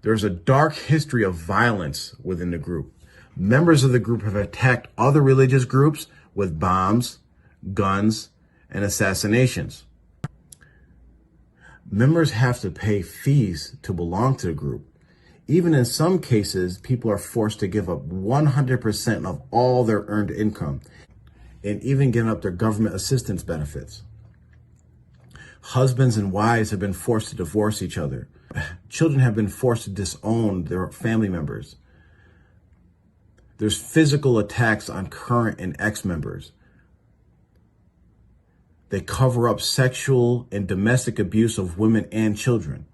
There's a dark history of violence within the group. Members of the group have attacked other religious groups with bombs, guns, and assassinations. Members have to pay fees to belong to the group. Even in some cases, people are forced to give up 100% of all their earned income and even give up their government assistance benefits. Husbands and wives have been forced to divorce each other. Children have been forced to disown their family members. There's physical attacks on current and ex-members. They cover up sexual and domestic abuse of women and children.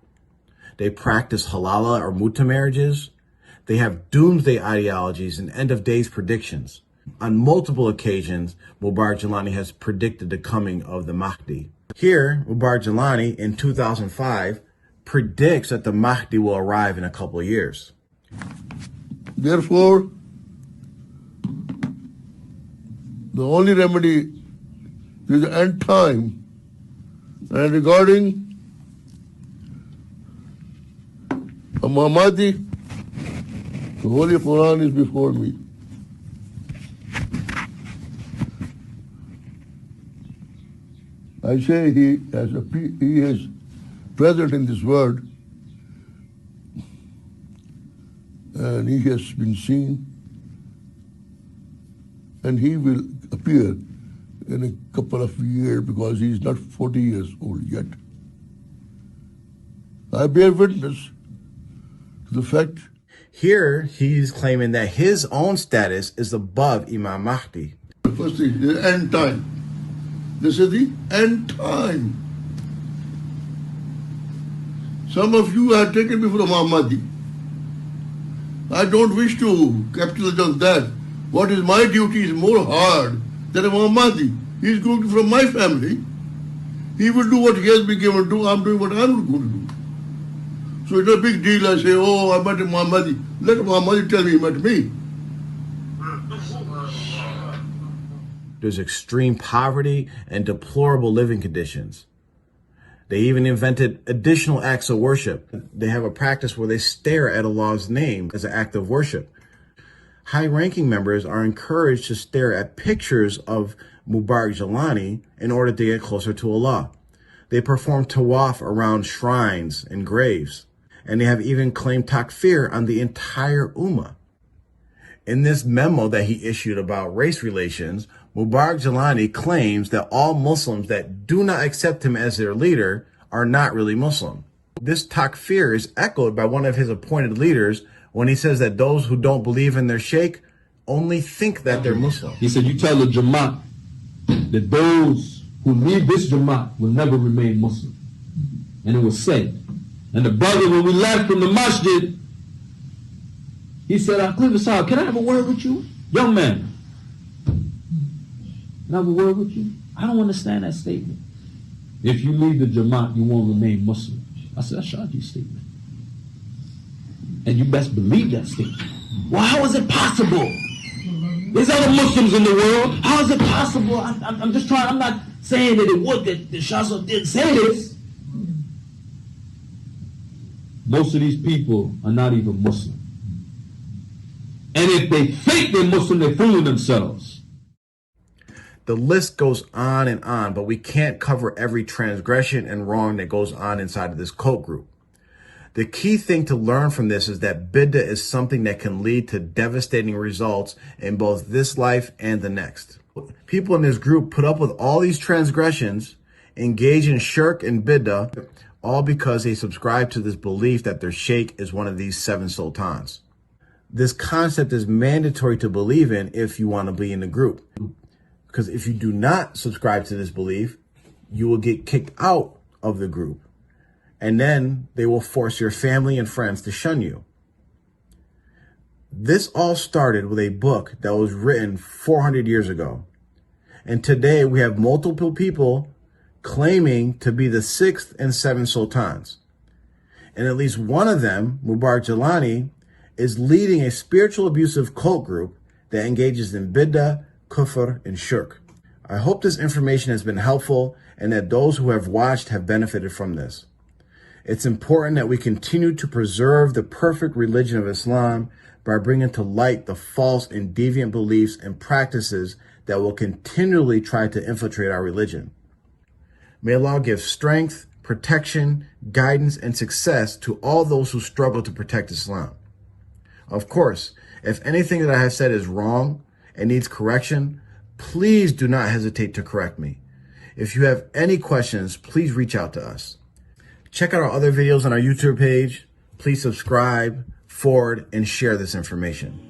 They practice halala or muta marriages. They have doomsday ideologies and end of days predictions. On multiple occasions, Mubarik Gilani has predicted the coming of the Mahdi. Here, Mubarik Gilani in 2005 predicts that the Mahdi will arrive in a couple of years. Therefore, the only remedy is the end time. And regarding Mahdi, the Holy Quran is before me. I say he is present in this world, and he has been seen, and he will appear in a couple of years because he is not 40 years old yet. I bear witness to the fact. Here, he's claiming that his own status is above Imam Mahdi. First thing, the end time. This is the end time. Some of you have taken me from Mahdi. I don't wish to capitalize on that. What is my duty is more hard than Imam Mahdi. He is going from my family. He will do what he has been given to do. I'm doing what I'm going to do. So it's a big deal. I say, oh, I met Imam Mahdi. Let Imam Mahdi tell me he met me. There's extreme poverty and deplorable living conditions. They even invented additional acts of worship. They have a practice where they stare at Allah's name as an act of worship. High-ranking members are encouraged to stare at pictures of Mubarik Gilani in order to get closer to Allah. They perform tawaf around shrines and graves, and they have even claimed takfir on the entire ummah. In this memo that he issued about race relations, Mubarik Gilani claims that all Muslims that do not accept him as their leader are not really Muslim. This takfir is echoed by one of his appointed leaders when he says that those who don't believe in their sheikh only think that they're Muslim. He said, you tell the Jamaat that those who leave this Jamaat will never remain Muslim. And it was said. And the brother, when we left from the masjid, he said, can I have a word with you? Young man, can I have a word with you? I don't understand that statement. If you leave the Jamaat, you won't remain Muslim. I said, that's Shaji's statement. And you best believe that statement. Well, how is it possible? There's other Muslims in the world. How is it possible? I'm just trying, I'm not saying that it would, that the Shah didn't say this. Most of these people are not even Muslim. And if they think they're Muslim, they're fooling themselves. The list goes on, but we can't cover every transgression and wrong that goes on inside of this cult group. The key thing to learn from this is that bidah is something that can lead to devastating results in both this life and the next. People in this group put up with all these transgressions, engage in shirk and bidah, all because they subscribe to this belief that their sheikh is one of these 7 sultans. This concept is mandatory to believe in if you want to be in the group. Because if you do not subscribe to this belief, you will get kicked out of the group. And then they will force your family and friends to shun you. This all started with a book that was written 400 years ago. And today we have multiple people claiming to be the 6th and 7th sultans. And at least one of them, Mubarik Gilani, is leading a spiritual abusive cult group that engages in bidah, kufr, and shirk. I hope this information has been helpful and that those who have watched have benefited from this. It's important that we continue to preserve the perfect religion of Islam by bringing to light the false and deviant beliefs and practices that will continually try to infiltrate our religion. May Allah give strength, protection, guidance, and success to all those who struggle to protect Islam. Of course, if anything that I have said is wrong and needs correction, please do not hesitate to correct me. If you have any questions, please reach out to us. Check out our other videos on our YouTube page. Please subscribe, forward, and share this information.